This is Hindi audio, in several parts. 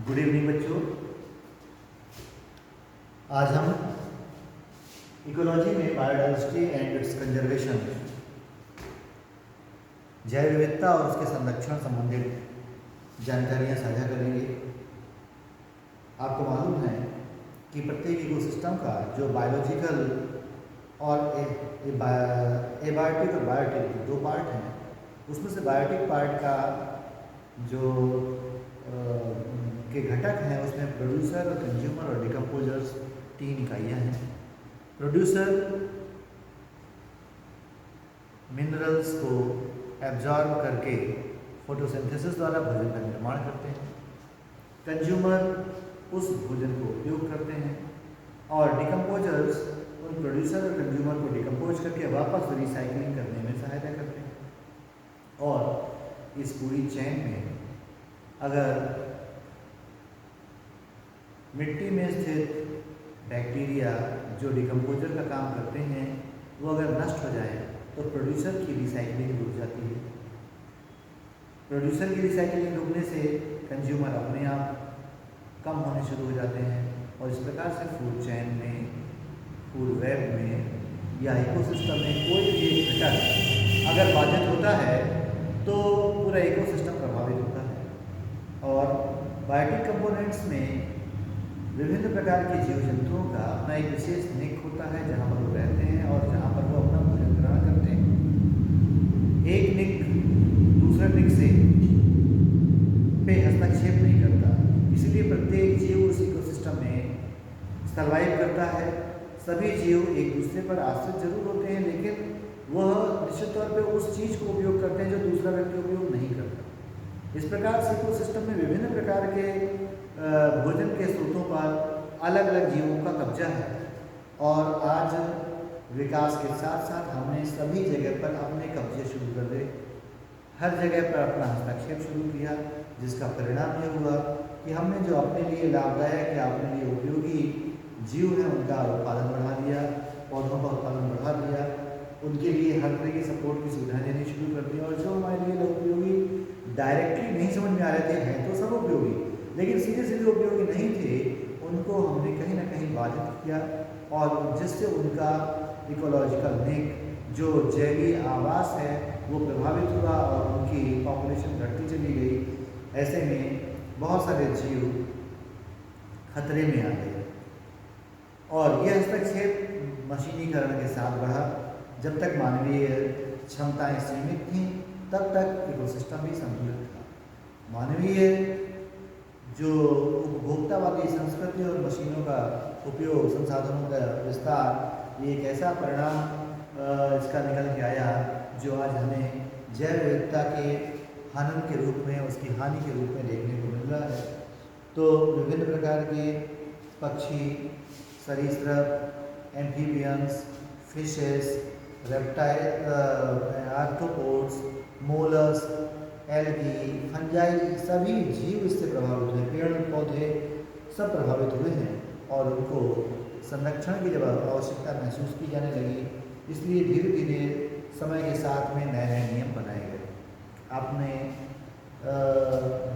गुड इवनिंग बच्चों। आज हम इकोलॉजी में बायोडाइवर्सिटी एंड इट्स कंजर्वेशन, जैव विविधता और उसके संरक्षण संबंधित जानकारियां साझा करेंगे। आपको मालूम है कि प्रत्येक इकोसिस्टम का जो बायोलॉजिकल और एबायोटिक और बायोटिक दो पार्ट हैं, उसमें से बायोटिक पार्ट का जो के घटक हैं उसमें प्रोड्यूसर और कंज्यूमर और डिकम्पोजर्स तीन इकाइयाँ हैं। प्रोड्यूसर मिनरल्स को एब्जॉर्ब करके फोटोसिंथेसिस द्वारा भोजन का निर्माण करते हैं। कंज्यूमर उस भोजन को उपयोग करते हैं और डिकम्पोजर्स उन प्रोड्यूसर और कंज्यूमर को डिकम्पोज करके वापस रिसाइकलिंग करने में सहायता करते हैं। और इस पूरी चेन में अगर मिट्टी में स्थित बैक्टीरिया जो डिकम्पोजर का काम करते हैं वो अगर नष्ट हो जाए तो प्रोड्यूसर की रिसाइकलिंग रुक जाती है। प्रोड्यूसर की रिसाइकलिंग रुकने से कंज्यूमर अपने आप कम होने शुरू हो जाते हैं और इस प्रकार से फूड चेन में, फूड वेब में या इकोसिस्टम में कोई भी एक घटक अगर बाधित होता है तो पूरा इकोसिस्टम प्रभावित होता है। और बायोटिक कंपोनेंट्स में विभिन्न प्रकार के जीव जंतुओं का अपना एक विशेष निक होता है जहाँ पर वो रहते हैं और जहाँ पर वो अपना भोजन ग्रहण करते हैं। एक निक दूसरे निक से पे हस्तक्षेप नहीं करता, इसलिए प्रत्येक जीव उस इकोसिस्टम में सर्वाइव करता है। सभी जीव एक दूसरे पर आश्रित जरूर होते हैं, लेकिन वह निश्चित तौर पर उस चीज़ को उपयोग करते हैं जो दूसरा व्यक्ति उपयोग नहीं करता। इस प्रकार से इकोसिस्टम में विभिन्न प्रकार के भोजन के स्रोतों पर अलग अलग जीवों का कब्जा है। और आज विकास के साथ साथ हमने सभी जगह पर अपने कब्जे शुरू कर दिए, हर जगह पर अपना हस्तक्षेप शुरू किया, जिसका परिणाम ये हुआ कि हमने जो अपने लिए लाभदायक या अपने लिए उपयोगी जीव हैं उनका उत्पादन बढ़ा दिया, पौधों का उत्पादन बढ़ा दिया, उनके लिए हर तरह की सपोर्ट की सुविधाएं देनी शुरू कर दी। और जो हमारे लिए उपयोगी डायरेक्टली नहीं समझ में आ रहे थे, हैं तो सब उपयोगी, लेकिन सीधे सीधे उपयोगी नहीं थे, उनको हमने कहीं ना कहीं बाधित किया और जिससे उनका इकोलॉजिकल लिंक जो जैवी आवास है वो प्रभावित हुआ और उनकी पॉपुलेशन घटती चली गई। ऐसे में बहुत सारे जीव खतरे में आ गए और यह हस्तक्षेप मशीनीकरण के साथ बढ़ा। जब तक मानवीय क्षमताएं सीमित थीं तब तक इकोसिस्टम भी संतुलित था। मानवीय जो उपभोक्तावादी संस्कृति और मशीनों का उपयोग, संसाधनों का विस्तार, ये एक ऐसा परिणाम इसका निकल के आया जो आज हमें जैव विविधता के हनन के रूप में, उसकी हानि के रूप में देखने को मिल रहा है। तो विभिन्न प्रकार के पक्षी, सरीसृप, amphibians, fishes, reptile, arthropods, mollusc, algae, fungi, सभी जीव इससे प्रभावित हुए, पेड़ पौधे सब प्रभावित हुए हैं और उनको संरक्षण की जब आवश्यकता महसूस की जाने लगी, इसलिए धीरे धीरे समय के साथ में नए नए नियम बनाए गए। आपने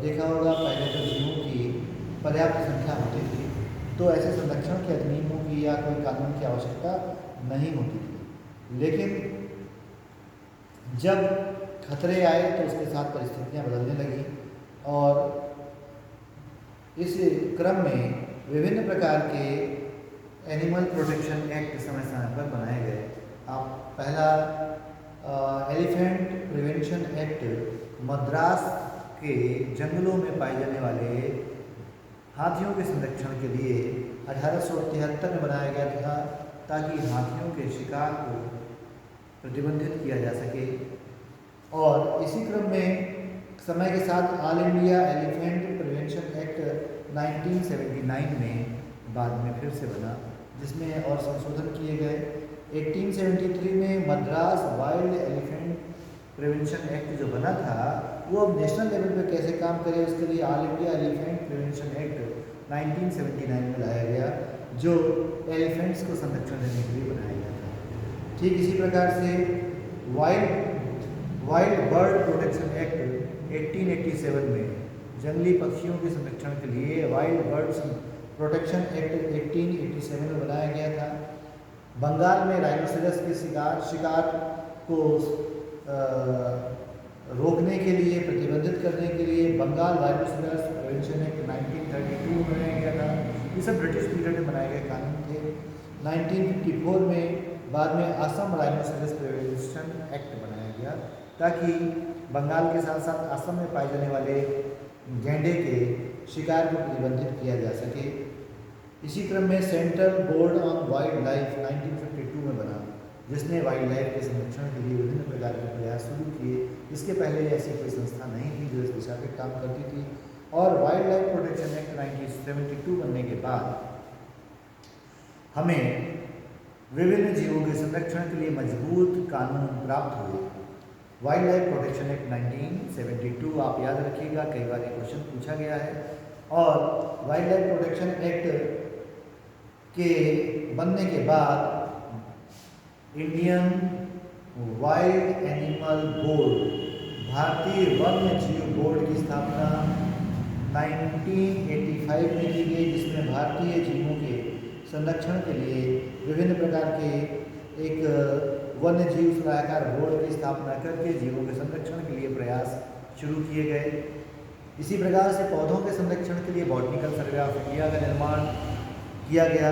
देखा होगा पहले तो जीवों की पर्याप्त संख्या होती थी, तो ऐसे संरक्षण के अधिनियमों की या कोई कानून की आवश्यकता नहीं होती थी। लेकिन जब खतरे आए तो उसके साथ परिस्थितियां बदलने लगी और इस क्रम में विभिन्न प्रकार के एनिमल प्रोटेक्शन एक्ट समय समय पर बनाए गए। आप पहला एलिफेंट प्रिवेंशन एक्ट मद्रास के जंगलों में पाए जाने वाले हाथियों के संरक्षण के लिए 1873 में बनाया गया था, ताकि हाथियों के शिकार को प्रतिबंधित किया जा सके। और इसी क्रम में समय के साथ all India elephant prevention act 1979 में बाद में फिर से बना, जिसमें और संशोधन किए गए। 1873 में Madras wild elephant prevention act जो बना था वो अब नेशनल लेवल पे कैसे काम करे, उसके लिए all India elephant prevention act 1979 में लाया गया, जो एलिफेंट्स को संरक्षण देने के लिए बनाया गया था। ठीक इसी प्रकार से वाइल्ड बर्ड प्रोटेक्शन एक्ट 1887 में जंगली पक्षियों के संरक्षण के लिए वाइल्ड बर्ड्स प्रोटेक्शन एक्ट 1887 में बनाया गया था। बंगाल में राइनोसेरस के शिकार को रोकने के लिए, प्रतिबंधित करने के लिए बंगाल राइनोसेरस प्रिवेंशन एक्ट 1932 में बनाया गया था। ये सब ब्रिटिश पीरियड में बनाए गए कानून थे। 1954 में बाद में असम राइनोसेरस प्रिवेंशन एक्ट बनाया गया ताकि बंगाल के साथ साथ असम में पाए जाने वाले गैंडे के शिकार को प्रतिबंधित किया जा सके। इसी क्रम में central board on wild life 1952 में बना, जिसने वाइल्ड लाइफ के संरक्षण के लिए विभिन्न प्रकार के प्रयास शुरू किए। इसके पहले ऐसी कोई संस्था नहीं थी जो इस दिशा पे काम करती थी। और वाइल्ड लाइफ प्रोटेक्शन एक्ट 1972 बनने के बाद हमें विभिन्न जीवों के संरक्षण के लिए मजबूत कानून प्राप्त हुए। वाइल्ड लाइफ प्रोटेक्शन एक्ट 1972 आप याद रखिएगा, कई बार ये क्वेश्चन पूछा गया है। और वाइल्ड लाइफ प्रोटेक्शन एक्ट के बनने के बाद इंडियन वाइल्ड एनिमल बोर्ड, भारतीय वन्य जीव बोर्ड की स्थापना 1985 में की गई, जिसमें भारतीय जीवों के संरक्षण के लिए विभिन्न प्रकार के एक वन्य जीव सलाहकार बोर्ड की स्थापना करके जीवों के संरक्षण के लिए प्रयास शुरू किए गए। इसी प्रकार से पौधों के संरक्षण के लिए बॉटनिकल सर्वे ऑफ इंडिया का निर्माण किया गया,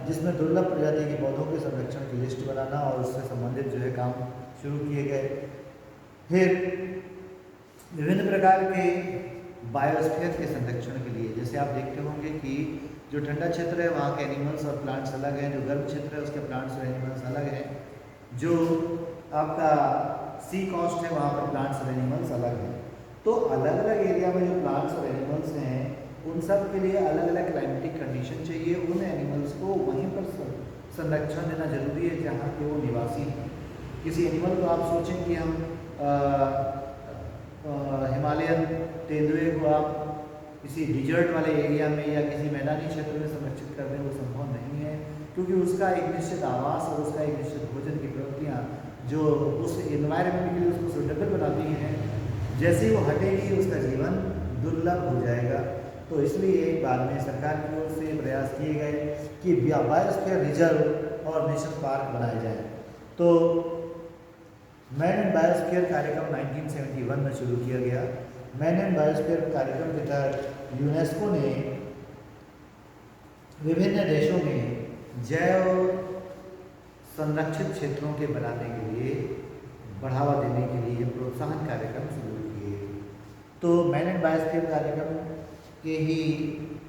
जिसमें दुर्लभ प्रजाति के पौधों के संरक्षण की लिस्ट बनाना और उससे संबंधित जो है काम शुरू किए गए। फिर विभिन्न प्रकार के बायोस्फीयर के संरक्षण के लिए, जैसे आप देखते होंगे कि जो ठंडा क्षेत्र है वहाँ के एनिमल्स और प्लांट्स अलग हैं, जो गर्म क्षेत्र है उसके प्लांट्स और एनिमल्स अलग हैं, जो आपका सी कोस्ट है वहाँ पर प्लांट्स और एनिमल्स अलग हैं। तो अलग अलग एरिया में जो प्लांट्स और एनिमल्स हैं उन सब के लिए अलग अलग क्लाइमेटिक कंडीशन चाहिए। उन एनिमल्स को वहीं पर संरक्षण देना जरूरी है जहाँ के वो निवासी हैं। किसी एनिमल को आप सोचें कि हम हिमालयन तेंदुए को आप किसी डिजर्ट वाले एरिया में या किसी मैदानी क्षेत्र में संरक्षित कर दें, वो संभव नहीं है, क्योंकि उसका एक निश्चित आवास और उसका एक निश्चित भोजन की प्रवृत्तियाँ जो उस एनवायरनमेंट के लिए उसको सुटेबल बनाती हैं, जैसे ही वो हटेगी उसका जीवन दुर्लभ हो जाएगा। तो इसलिए बाद में सरकार की ओर से प्रयास किए गए कि बायोस्फीयर रिजर्व और नेशनल पार्क बनाए जाएं। तो मैन एंड बायोस्फीयर कार्यक्रम 1971 में शुरू किया गया। मैन एंड बायोस्फीयर कार्यक्रम के तहत यूनेस्को ने विभिन्न देशों में जैव संरक्षित क्षेत्रों के बनाने के लिए, बढ़ावा देने के लिए प्रोत्साहन कार्यक्रम शुरू किए। तो मैन एंड बायोस्फीयर कार्यक्रम के ही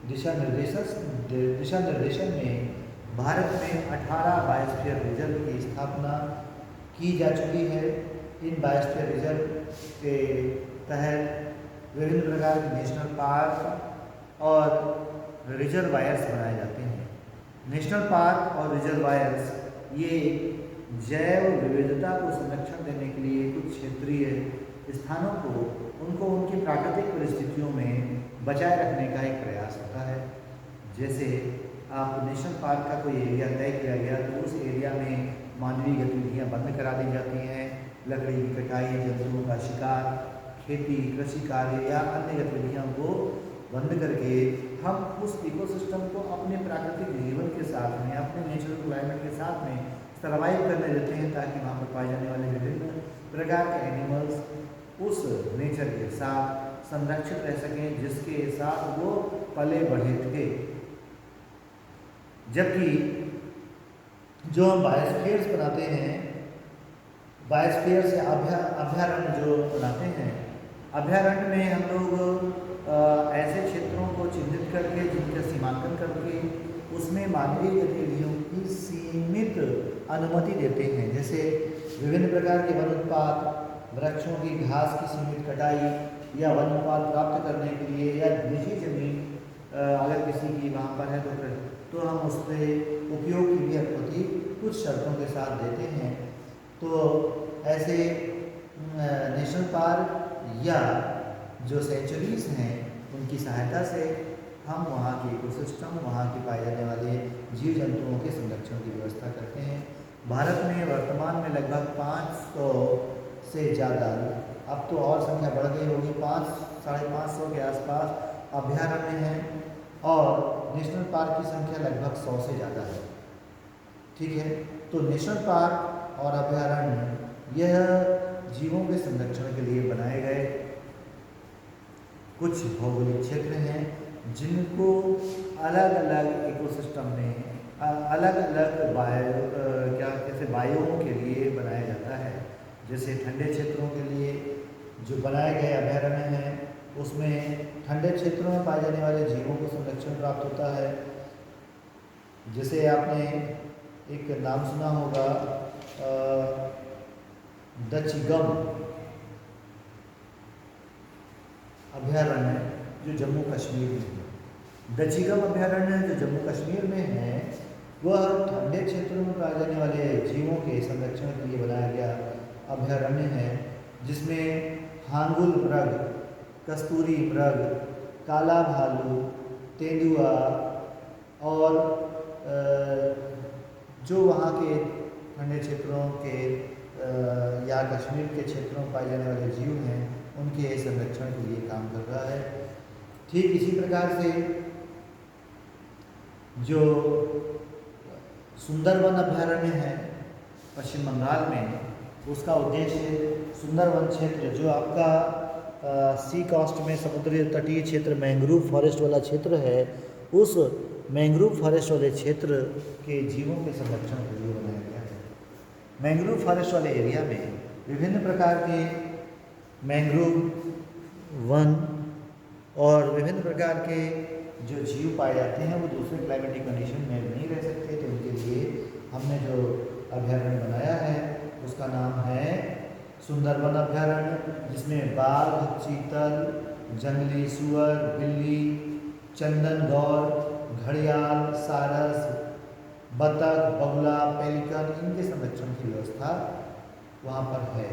दिशा निर्देशन में भारत में 18 बायोस्फीयर रिजर्व की स्थापना की जा चुकी है। इन बायोस्फीयर रिजर्व के तहत विभिन्न प्रकार के नेशनल पार्क और रिजर्वायर्स बनाए जाते हैं। नेशनल पार्क और रिजर्वायर्स ये जैव विविधता को संरक्षण देने के लिए कुछ क्षेत्रीय स्थानों को उनको उनकी प्राकृतिक परिस्थितियों में बचाए रखने का एक प्रयास होता है। जैसे आप नेशनल पार्क का कोई एरिया तय किया गया तो उस एरिया में मानवीय गतिविधियां बंद करा दी जाती हैं, लकड़ी की कटाई, जंतुओं का शिकार, खेती, कृषि कार्य या अन्य गतिविधियों को बंद करके हम उस इकोसिस्टम को अपने प्राकृतिक जीवन के साथ में, अपने नेचुरल क्लाइमेट के साथ में सर्वाइव करने देते हैं, ताकि वहाँ पर पाए जाने वाले विभिन्न प्रकार के एनिमल्स उस नेचर के साथ संरक्षित रह सकें जिसके साथ वो पले बढ़े थे। जबकि जो हम बायोस्फीयर्स बनाते हैं, बायोस्फीयर से अभ्यारण्य जो बनाते हैं, अभ्यारण्य में हम लोग ऐसे क्षेत्रों को चिन्हित करके जिनका सीमांकन करके उसमें मानवीय गतिविधियों की सीमित अनुमति देते हैं। जैसे विभिन्न प्रकार के वन उत्पाद, वृक्षों की घास की सीमित कटाई या वन उत्पाद प्राप्त करने के लिए, या निजी जमीन अगर किसी की वहाँ पर है तो हम उस पर उपयोग की भी अनुमति कुछ शर्तों के साथ देते हैं। तो ऐसे नेशनल पार्क या जो सेंचुरीज हैं उनकी सहायता से हम वहाँ के इकोसिस्टम, वहाँ के पाए जाने वाले जीव जंतुओं के संरक्षण की व्यवस्था करते हैं। भारत में वर्तमान में लगभग 500 से ज़्यादा अब तो और संख्या बढ़ गई होगी, 500-550 के आसपास अभ्यारण्य हैं और नेशनल पार्क की संख्या लगभग 100 से ज़्यादा है। ठीक है, तो नेशनल पार्क और अभ्यारण्य यह जीवों के संरक्षण के लिए बनाए गए कुछ भौगोलिक क्षेत्र हैं जिनको अलग अलग इकोसिस्टम में अलग अलग बायोम के लिए बनाया जाता है। जैसे ठंडे क्षेत्रों के लिए जो बनाए गए अभ्यारण्य हैं उसमें ठंडे क्षेत्रों में पाए जाने वाले जीवों को संरक्षण प्राप्त होता है। जैसे आपने एक नाम सुना होगा दचिगम अभ्यारण्य जो जम्मू कश्मीर में है। दचिगम अभ्यारण्य जो जम्मू कश्मीर में है वह ठंडे क्षेत्रों में पाए जाने वाले जीवों के संरक्षण के लिए बनाया गया अभ्यारण्य है, जिसमें हांगुल मृग, कस्तूरी मृग, काला भालू, तेंदुआ और जो वहाँ के ठंडे क्षेत्रों के या कश्मीर के क्षेत्रों में पाए जाने वाले जीव हैं उनके संरक्षण के लिए काम कर रहा है। ठीक इसी प्रकार से जो सुंदरवन अभ्यारण्य है पश्चिम बंगाल में, उसका उद्देश्य सुंदरवन क्षेत्र जो आपका सी कोस्ट में समुद्री तटीय क्षेत्र मैंग्रोव फॉरेस्ट वाला क्षेत्र है, उस मैंग्रोव फॉरेस्ट वाले क्षेत्र के जीवों के संरक्षण के लिए बनाया गया है। मैंग्रोव फॉरेस्ट वाले एरिया में विभिन्न प्रकार के मैंग्रोव वन और विभिन्न प्रकार के जो जीव पाए जाते हैं वो दूसरे क्लाइमेटिक कंडीशन में नहीं रह सकते, तो उनके लिए हमने जो अभ्यारण्य बनाया है उसका नाम है सुंदरवन अभ्यारण्य, जिसमें बाघ, चीतल, जंगली सुअर, बिल्ली, चंदन गौर, घड़ियाल, सारस, बतख, बगुला, पेलिकन, इनके संरक्षण की व्यवस्था वहाँ पर है।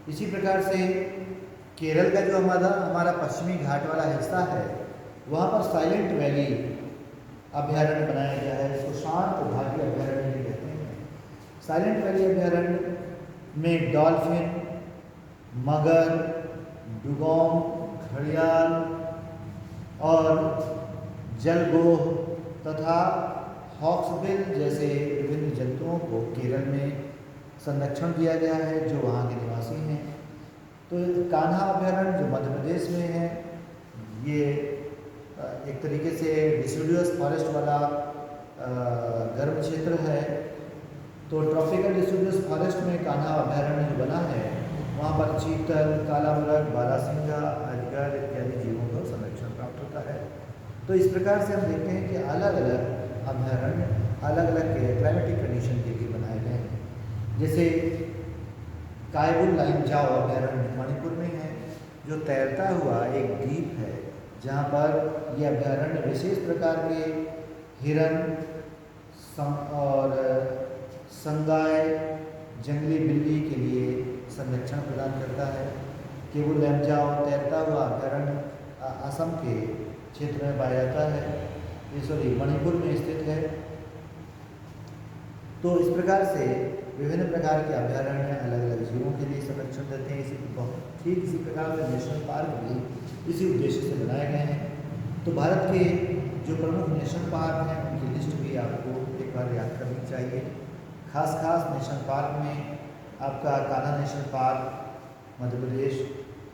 इसी प्रकार से केरल का जो हमारा पश्चिमी घाट वाला हिस्सा है वहाँ पर साइलेंट वैली अभ्यारण्य बनाया गया है, जिसको शांत घाटी अभ्यारण्य भी कहते हैं। साइलेंट वैली अभ्यारण्य में डॉल्फिन, मगर, डुगोंग, घड़ियाल और जलगोह तथा हॉक्सबिल जैसे विभिन्न जंतुओं को केरल में संरक्षण दिया गया है जो वहाँ के निवासी हैं। तो कान्हा अभ्यारण्य जो मध्य प्रदेश में है, ये एक तरीके से डिसिडुअस फॉरेस्ट वाला गर्म क्षेत्र है। तो ट्रॉपिकल डिसिडुअस फॉरेस्ट में कान्हा अभ्यारण्य जो बना है वहाँ पर चीतल, काला मृग, बारहसिंगा, अजगर इत्यादि जीवों को संरक्षण प्राप्त होता है। तो इस प्रकार से हम देखते हैं कि अलग अलग अभ्यारण्य अलग अलग क्लाइमेटिक कंडीशन के लिए बनाए गए हैं। जैसे कायबुल लाइमजाओ अभ्यारण्य मणिपुर में है, जो तैरता हुआ एक द्वीप है जहाँ पर यह अभ्यारण्य विशेष प्रकार के हिरन और संगाय, जंगली बिल्ली के लिए संरक्षण प्रदान करता है। कायबुल लाइमजाओ तैरता हुआ अभ्यारण्य असम के क्षेत्र में पाया जाता है, मणिपुर में स्थित है। तो इस प्रकार से विभिन्न प्रकार के अभ्यारण्य अलग अलग जीवों के लिए संरक्षण देते हैं। ठीक इसी प्रकार से नेशनल पार्क भी इसी उद्देश्य से बनाए गए हैं। तो भारत के जो प्रमुख नेशनल पार्क हैं उनकी लिस्ट भी आपको एक बार याद करनी चाहिए। खास नेशनल पार्क में आपका कान्हा नेशनल पार्क मध्य प्रदेश,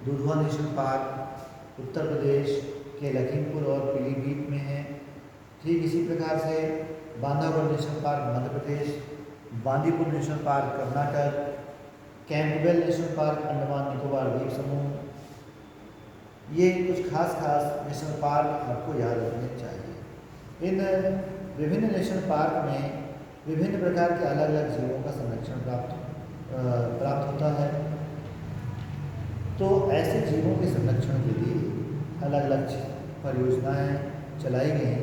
दुधवा नेशनल पार्क उत्तर प्रदेश के लखीमपुर और पीलीभीत में है। ठीक इसी प्रकार से Bandhavgarh national park Madhya Pradesh, Bandipur national park Karnataka, Campbell national park Andaman Nicobar द्वीप समूह, ये कुछ खास नेशनल पार्क आपको याद रखने चाहिए। इन विभिन्न नेशनल पार्क में विभिन्न प्रकार के अलग अलग जीवों का संरक्षण प्राप्त होता है। तो ऐसे जीवों के संरक्षण के लिए अलग अलग परियोजनाएं चलाई गई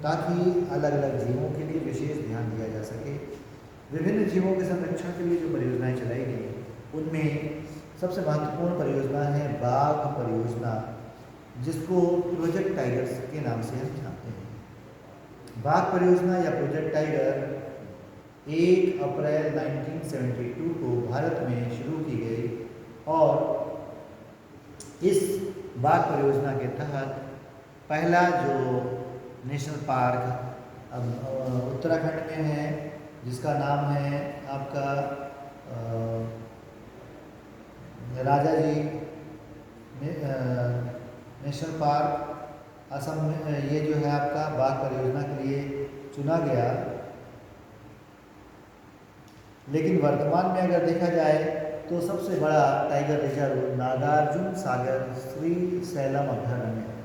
ताकि अलग अलग जीवों के लिए विशेष ध्यान दिया जा सके। विभिन्न जीवों के संरक्षण के लिए जो परियोजनाएं चलाई गई उनमें सबसे महत्वपूर्ण परियोजना है बाघ परियोजना, जिसको प्रोजेक्ट टाइगर्स के नाम से हम जानते हैं। बाघ परियोजना या प्रोजेक्ट टाइगर 1 अप्रैल 1972 को भारत में शुरू की गई और इस बाघ परियोजना के तहत पहला जो नेशनल पार्क उत्तराखंड में है, जिसका नाम है आपका राजा जी नेशनल पार्क असम में, ये जो है आपका बाघ परियोजना के लिए चुना गया। लेकिन वर्तमान में अगर देखा जाए तो सबसे बड़ा tiger reserve Nagarjuna Sagar Shri slam अभयारण्य है।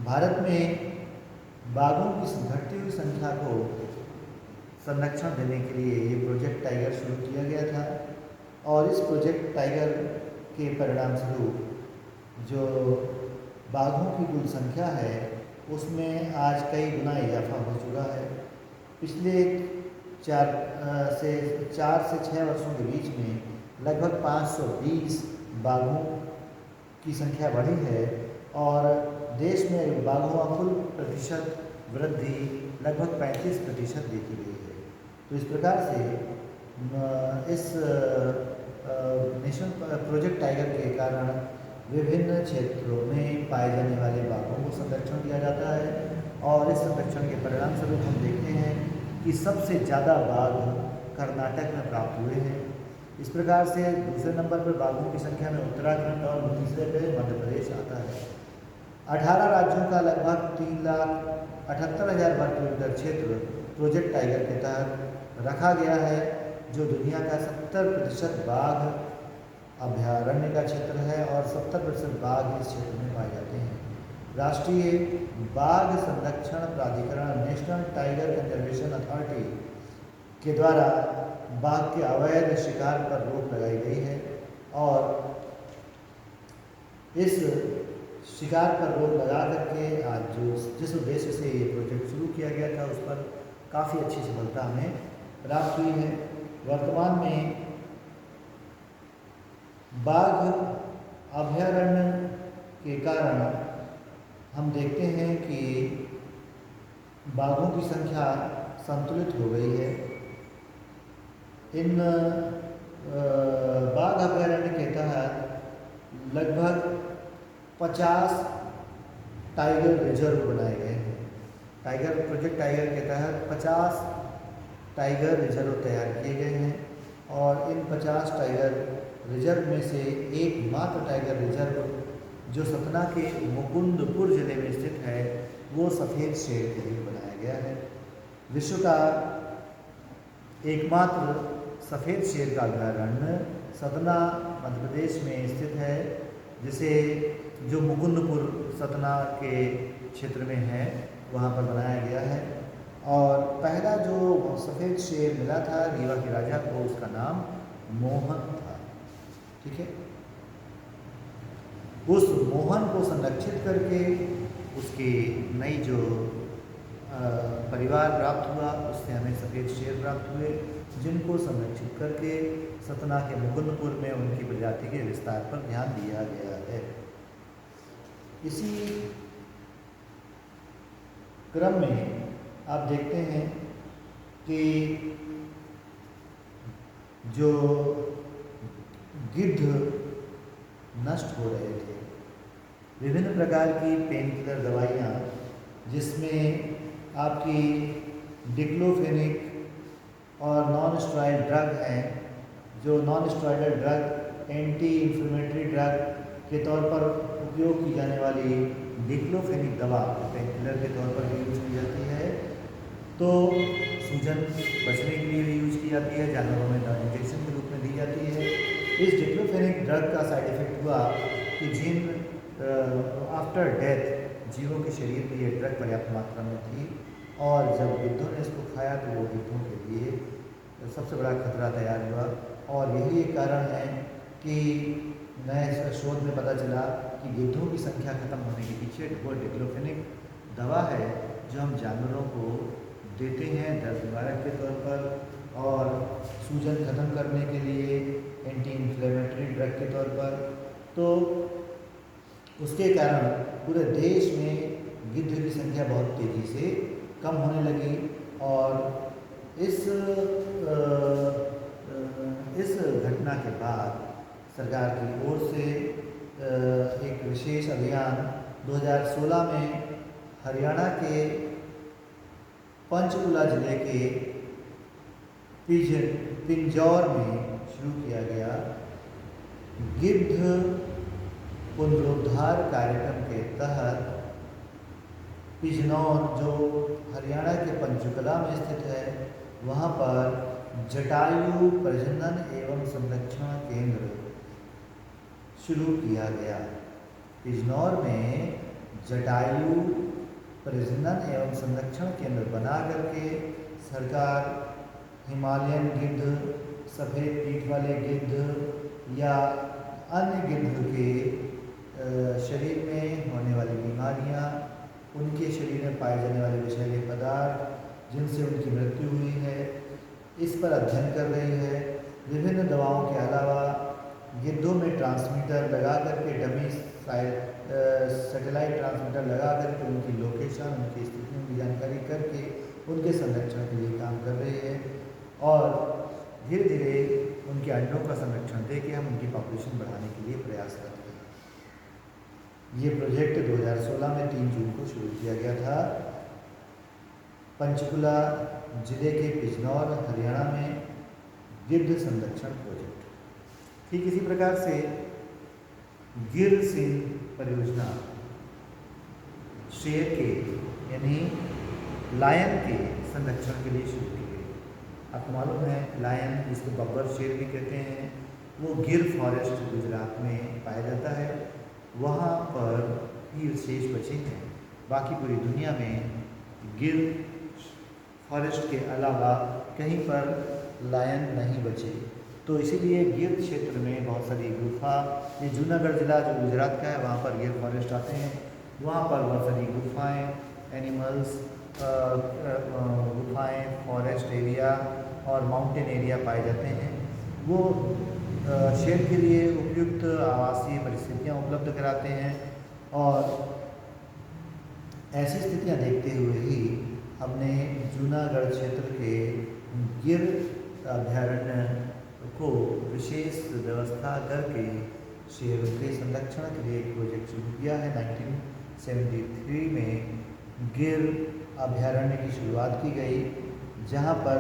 भारत में बाघों की घटती हुई संख्या को संरक्षण देने के लिए ये प्रोजेक्ट टाइगर शुरू किया गया था, और इस प्रोजेक्ट टाइगर के परिणाम स्वरूप जो बाघों की कुल संख्या है उसमें आज कई गुना इजाफा हो चुका है। पिछले 4 से 6 वर्षों के बीच में लगभग 520 बाघों की संख्या बढ़ी है, और देश में बाघों का कुल प्रतिशत वृद्धि लगभग 35% देखी गई है। तो इस प्रकार से इस नेशनल प्रोजेक्ट टाइगर के कारण विभिन्न क्षेत्रों में पाए जाने वाले बाघों को संरक्षण दिया जाता है, और इस संरक्षण के परिणाम स्वरूप हम देखते हैं कि सबसे ज़्यादा बाघ कर्नाटक में प्राप्त हुए हैं। इस प्रकार से दूसरे नंबर पर बाघों की संख्या में उत्तराखंड और तीसरे पे मध्य प्रदेश आता है। 18 राज्यों का लगभग 3,78,000 वर्ग किलोमीटर क्षेत्र प्रोजेक्ट टाइगर के तहत रखा गया है, जो दुनिया का 70% बाघ अभयारण्य का क्षेत्र है, और 70% बाघ इस क्षेत्र में पाए जाते हैं। राष्ट्रीय बाघ संरक्षण प्राधिकरण नेशनल टाइगर कंजर्वेशन अथॉरिटी के द्वारा बाघ के अवैध शिकार पर रोक लगाई गई है, और इस शिकार पर रोक लगा करके आज जिस उद्देश्य से ये प्रोजेक्ट शुरू किया गया था उस पर काफ़ी अच्छी सफलता हमें प्राप्त हुई है। वर्तमान में बाघ अभयारण्य के कारण हम देखते हैं कि बाघों की संख्या संतुलित हो गई है। इन बाघ अभयारण्य के तहत लगभग 50 टाइगर रिजर्व बनाए गए हैं। प्रोजेक्ट टाइगर के तहत 50 टाइगर रिजर्व तैयार किए गए हैं, और इन 50 टाइगर रिजर्व में से एकमात्र टाइगर रिजर्व जो सतना के मुकुंदपुर जिले में स्थित है वो सफ़ेद शेर के लिए बनाया गया है। विश्व का एकमात्र सफ़ेद शेर का अभयारण्य सतना मध्य प्रदेश में स्थित है, जिसे जो मुकुंदपुर सतना के क्षेत्र में है वहाँ पर बनाया गया है। और पहला जो सफ़ेद शेर मिला था रीवा के राजा को, उसका नाम मोहन था। ठीक है, उस मोहन को संरक्षित करके उसके नई जो परिवार प्राप्त हुआ उससे हमें सफ़ेद शेर प्राप्त हुए, जिनको संरक्षित करके सतना के मुकुंदपुर में उनकी प्रजाति के विस्तार पर ध्यान दिया गया है। इसी क्रम में आप देखते हैं कि जो गिद्ध नष्ट हो रहे थे, विभिन्न प्रकार की पेन किलर दवाइयाँ जिसमें आपकी डिक्लोफेनिक और नॉन स्टेरॉइड ड्रग हैं, जो non steroidal drug anti inflammatory drug के तौर पर उपयोग की जाने वाली डिक्लोफेनिक दवा पेन किलर के तौर पर भी यूज की जाती है, तो सूजन बचने के लिए भी यूज की जाती है, जानवरों में इंजेक्शन के रूप में दी जाती है। इस डिक्लोफेनिक ड्रग का साइड इफेक्ट हुआ कि जिन आफ्टर डेथ जीवों के शरीर में ये ड्रग पर्याप्त मात्रा में थी, और जब गिद्धों ने इसको खाया तो वो गिद्धों के लिए सबसे बड़ा खतरा तैयार हुआ। और यही एक कारण है कि नए शोध में पता चला कि गिद्धों की संख्या खत्म होने के पीछे वो डिक्लोफेनिक दवा है जो हम जानवरों को देते हैं दर्द निवारक के तौर पर, और सूजन खत्म करने के लिए एंटी इन्फ्लेमेटरी ड्रग के तौर पर। तो उसके कारण पूरे देश में गिद्ध की संख्या बहुत तेज़ी से कम होने लगी, और इस घटना के बाद सरकार की ओर से एक विशेष अभियान 2016 में हरियाणा के पंचकुला जिले के पिंजौर में शुरू किया गया। गिद्ध पुनरुद्धार कार्यक्रम के तहत पिजनौर, जो हरियाणा के पंचकुला में स्थित है, वहाँ पर जटायु प्रजनन एवं संरक्षण केंद्र शुरू किया गया। पिजनौर में जटायु प्रजनन एवं संरक्षण केंद्र बना करके सरकार हिमालयन गिद्ध, सफ़ेद पीठ वाले गिद्ध या अन्य गिद्ध के शरीर में होने वाली बीमारियां, उनके शरीर में पाए जाने वाले विषैले पदार्थ जिनसे उनकी मृत्यु हुई है, इस पर अध्ययन कर रही है। विभिन्न दवाओं के अलावा गिद्धों में ट्रांसमीटर लगा करके, डमी सैटेलाइट ट्रांसमीटर लगा करके उनकी लोकेशन, उनकी स्थितियों की जानकारी करके उनके संरक्षण के लिए काम कर रही है और धीरे धीरे उनके अंडों का संरक्षण दे के हम उनकी पॉपुलेशन बढ़ाने के लिए प्रयास करते हैं। ये प्रोजेक्ट 2016 में 3 जून को शुरू किया गया था। पंचकुला जिले के पिजनौर, हरियाणा में गिद्ध संरक्षण प्रोजेक्ट। ठीक इसी प्रकार से गिर सिंह परियोजना शेर के यानी लायन के संरक्षण के लिए शुरू की गई। आपको मालूम है लायन, जिसको बब्बर शेर भी कहते हैं, वो गिर फॉरेस्ट गुजरात में पाया जाता है। वहाँ पर ही शेष बचे हैं। बाकी पूरी दुनिया में गिर फॉरेस्ट के अलावा कहीं पर लायन नहीं बचे। तो इसीलिए गिर क्षेत्र में बहुत सारी गुफा, ये जूनागढ़ जिला जो गुजरात का है, वहाँ पर गिर फॉरेस्ट आते हैं। वहाँ पर बहुत सारी गुफाएँ, एनिमल्स, गुफाएँ, फॉरेस्ट एरिया और माउंटेन एरिया पाए जाते हैं। वो शेर के लिए उपयुक्त आवासीय परिस्थितियाँ उपलब्ध कराते हैं और ऐसी स्थितियाँ देखते हुए ही हमने जूनागढ़ क्षेत्र के गिर अभयारण्य को विशेष व्यवस्था करके शेरों के संरक्षण के लिए एक प्रोजेक्ट शुरू किया है। 1973 में गिर अभयारण्य की शुरुआत की गई, जहां पर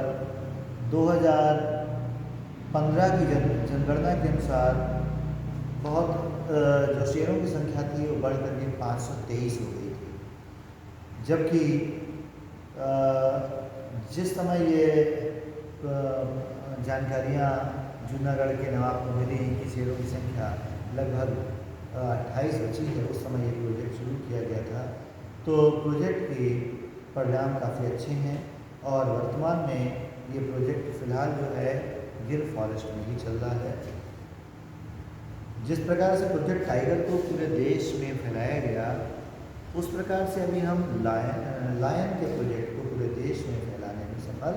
2015 की जनगणना के अनुसार बहुत जो शेरों की संख्या थी वो बढ़ करके 523 हो गई थी। जबकि जिस समय ये जानकारियाँ जूनागढ़ के नवाब को मिली कि शेरों की संख्या लगभग 28 बची है, उस समय ये प्रोजेक्ट शुरू किया गया था। तो प्रोजेक्ट के परिणाम काफ़ी अच्छे हैं और वर्तमान में ये प्रोजेक्ट फ़िलहाल जो है गिर फॉरेस्ट में ही चल रहा है। जिस प्रकार से प्रोजेक्ट टाइगर को पूरे देश में फैलाया गया, उस प्रकार से अभी हम लायन के प्रोजेक्ट को पूरे देश में फैलाने में सफल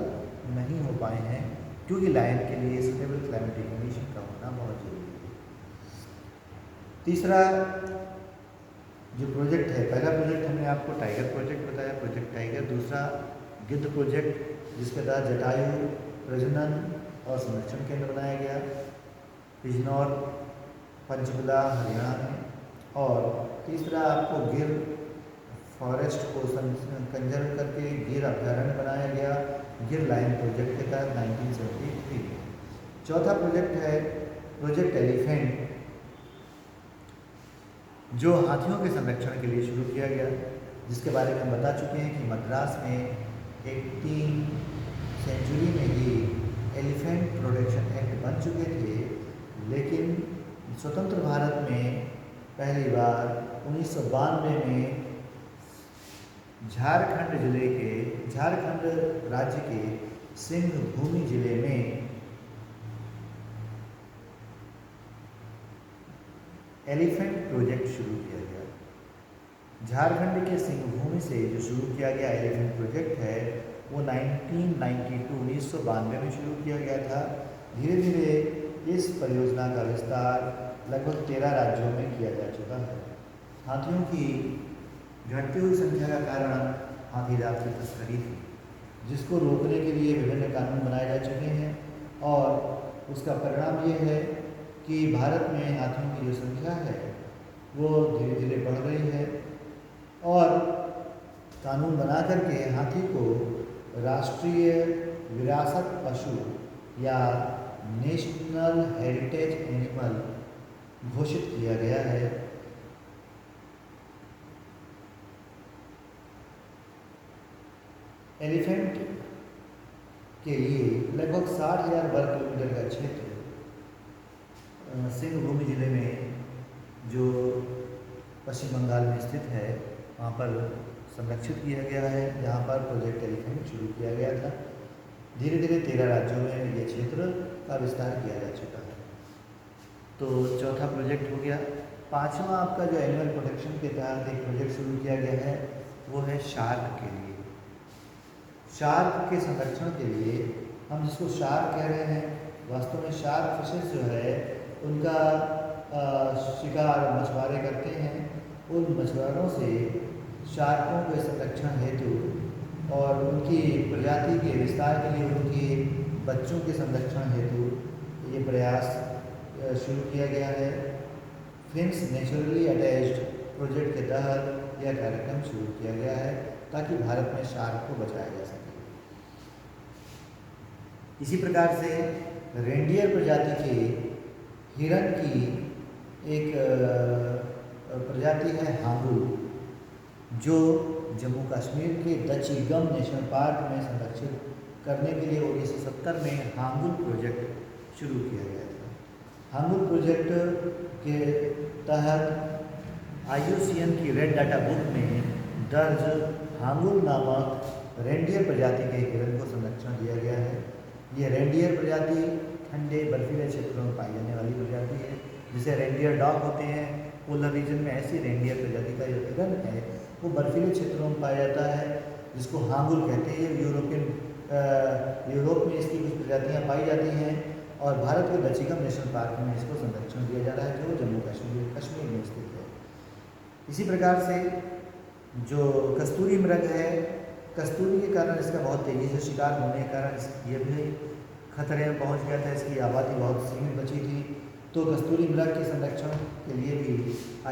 नहीं हो पाए हैं, क्योंकि लायन के लिए स्टेबल क्लाइमेटिक कंडीशन का होना बहुत जरूरी है। तीसरा जो प्रोजेक्ट है, पहला प्रोजेक्ट हमने आपको टाइगर प्रोजेक्ट बताया, प्रोजेक्ट टाइगर। दूसरा गिद्ध प्रोजेक्ट, जिसके तहत जटायु प्रजनन और संरक्षण केंद्र बनाया गया पिजनौर, पंचकुला, हरियाणा में। और तीसरा आपको गिर फॉरेस्ट को कंजर्व करके गिर अभयारण्य बनाया गया गिर लायन प्रोजेक्ट के तहत 1973 में। चौथा प्रोजेक्ट है प्रोजेक्ट एलिफेंट, जो हाथियों के संरक्षण के लिए शुरू किया गया, जिसके बारे में हम बता चुके हैं कि मद्रास में 18 सेंचुरी में ही एलिफेंट प्रोटेक्शन एक्ट बन चुके थे, लेकिन स्वतंत्र भारत में पहली बार 1992 में झारखंड राज्य के सिंहभूमि जिले में एलिफेंट प्रोजेक्ट शुरू किया गया। झारखंड के सिंहभूमि से जो शुरू किया गया एलिफेंट प्रोजेक्ट है, वो 1992 में शुरू किया गया था। धीरे धीरे इस परियोजना का विस्तार लगभग 13 राज्यों में किया जा चुका है। हाथियों की घटती हुई संख्या का कारण हाथीदांत की तस्करी थी, जिसको रोकने के लिए विभिन्न कानून बनाए जा चुके हैं और उसका परिणाम ये है कि भारत में हाथियों की जो संख्या है वो धीरे धीरे बढ़ रही है और कानून बना करके हाथी को राष्ट्रीय विरासत पशु या नेशनल हेरिटेज एनिमल घोषित किया गया है। एलिफेंट के लिए लगभग 60,000 वर्ग किलोमीटर का क्षेत्र सिंहभूम जिले में जो पश्चिम बंगाल में स्थित है वहाँ पर संरक्षित किया गया है, जहाँ पर प्रोजेक्ट एलिफेंट शुरू किया गया था। धीरे धीरे 13 राज्यों में ये क्षेत्र का विस्तार किया जा चुका है। तो चौथा प्रोजेक्ट हो गया। पांचवा आपका जो एनिमल प्रोटेक्शन के तहत एक प्रोजेक्ट शुरू किया गया है वो है शार्क के लिए। शार्क के संरक्षण के लिए हम जिसको शार्क कह रहे हैं, वास्तव में शार्क फिशेस जो है उनका शिकार मछुआरे करते हैं। उन मछुआरों से शार्कों के संरक्षण हेतु और उनकी प्रजाति के विस्तार के लिए उनके बच्चों के संरक्षण हेतु ये प्रयास शुरू किया गया है। फिन्स नेचुरली अटैच्ड प्रोजेक्ट के तहत यह कार्यक्रम शुरू किया गया है ताकि भारत में शार्क को बचाया जा सके। इसी प्रकार से रेंडियर प्रजाति के हिरन की एक प्रजाति है हांगुल, जो जम्मू कश्मीर के दचिगम नेशनल पार्क में संरक्षित करने के लिए 1970 में हांगुल प्रोजेक्ट शुरू किया गया था। हांगुल प्रोजेक्ट के तहत IUCN की रेड डाटा बुक में दर्ज हांगुल नामक रेंडियर प्रजाति के हिरन को संरक्षण दिया गया है। ये रेंडियर प्रजाति ठंडे बर्फीले क्षेत्रों में पाई जाने वाली प्रजाति है, जिसे रेंडियर डॉग होते हैं। पोलर रीजन में ऐसी रेंडियर प्रजाति का जो हिरन है वो बर्फीले क्षेत्रों में पाया जाता है, जिसको हांगुल कहते हैं। यूरोप में इसकी कुछ प्रजातियाँ पाई जाती हैं और भारत के दचिगम नेशनल पार्क में इसको संरक्षण दिया जा रहा है, जो जम्मू कश्मीर में स्थित है। इसी प्रकार से जो कस्तूरी मृग है, कस्तूरी के कारण इसका बहुत तेज़ी से शिकार होने के कारण ये भी खतरे में पहुंच गया था। इसकी आबादी बहुत सीमित बची थी, तो कस्तूरी मृग के संरक्षण के लिए भी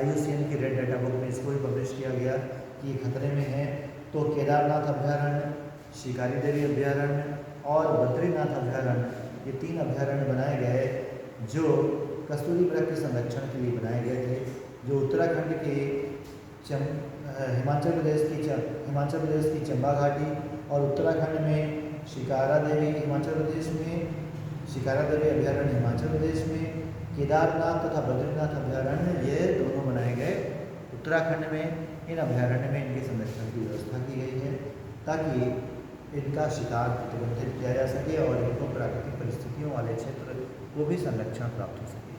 IUCN की रेड डाटा बुक में इसको भी पब्लिश किया गया कि ये खतरे में है। तो केदारनाथ अभ्यारण्य, शिकारी देवी अभ्यारण्य और बद्रीनाथ अभ्यारण्य, ये 3 अभ्यारण्य बनाए गए जो कस्तूरी मृग के संरक्षण के लिए बनाए गए थे, जो उत्तराखंड के हिमाचल प्रदेश की चंबा घाटी और उत्तराखंड में शिकारा देवी हिमाचल प्रदेश में, शिकारा देवी अभ्यारण्य हिमाचल प्रदेश में, केदारनाथ तथा बद्रीनाथ अभ्यारण्य ये दोनों बनाए गए उत्तराखंड में। इन अभ्यारण्य में इनके संरक्षण की व्यवस्था की गई है ताकि इनका शिकार प्रतिबंधित किया जा सके और इनको प्राकृतिक परिस्थितियों वाले क्षेत्र को भी संरक्षण प्राप्त हो सके।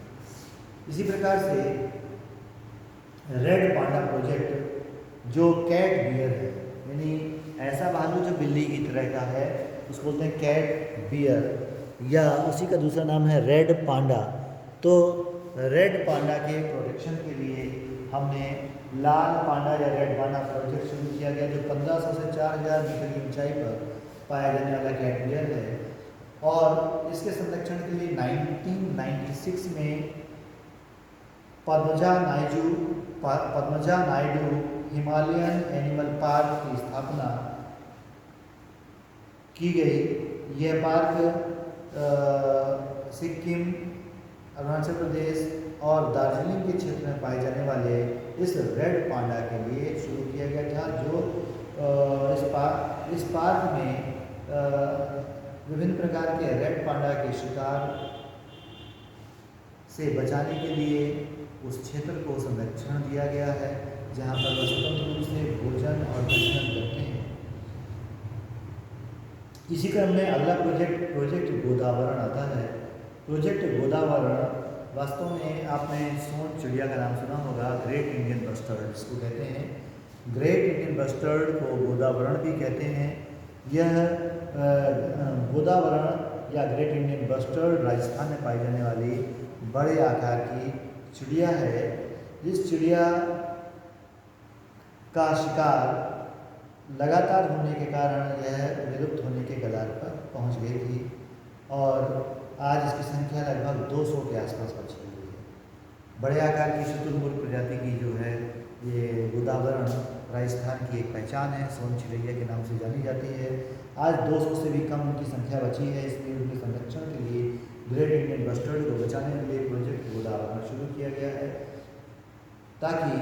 इसी प्रकार से रेड पांडा प्रोजेक्ट जो कैट बियर है, यानी ऐसा भालू जो बिल्ली की तरह का है, उसको बोलते हैं कैट बियर, या उसी का दूसरा नाम है रेड पांडा। तो रेड पांडा के प्रोटेक्शन के लिए हमने लाल पांडा या रेड पांडा प्रोजेक्ट शुरू किया गया, जो 1500 से 4000 मीटर की ऊंचाई पर पाया जाने वाला कैट बियर है। और इसके संरक्षण के लिए 1996 में Padmaja Naidu Himalayan animal park की स्थापना की गई। यह पार्क सिक्किम, अरुणाचल प्रदेश और दार्जिलिंग के क्षेत्र में पाए जाने वाले इस रेड पांडा के लिए शुरू किया गया था, जो इस पार्क में विभिन्न प्रकार के रेड पांडा के शिकार से बचाने के लिए उस क्षेत्र को संरक्षण दिया गया है, जहाँ पर वह स्वतंत्र रूप से भोजन और प्रजनन करते हैं। इसी क्रम में अगला प्रोजेक्ट गोदावरण आता है। प्रोजेक्ट गोदावरण वास्तव में आपने सोन चिड़िया का नाम सुना होगा, ग्रेट इंडियन बस्टर्ड इसको कहते हैं। ग्रेट इंडियन बस्टर्ड को गोदावरण भी कहते हैं। यह गोदावरण या ग्रेट इंडियन बस्टर्ड राजस्थान में पाई जाने वाली बड़े आकार की चिड़िया है। जिस चिड़िया का शिकार लगातार होने के कारण यह विलुप्त होने के कगार पर पहुंच गई थी और आज इसकी संख्या लगभग 200 के आसपास बची है। बड़े आकार की शुतुरमुर्ग प्रजाति की जो है ये गोदावरण राजस्थान की एक पहचान है, सोन चिड़ैया के नाम से जानी जाती है। आज 200 से भी कम उनकी संख्या बची है, इसलिए उनके संरक्षण के लिए ग्रेट इंडियन बस्टर्ड को बचाने के लिए प्रोजेक्ट गोदावरण शुरू किया गया है, ताकि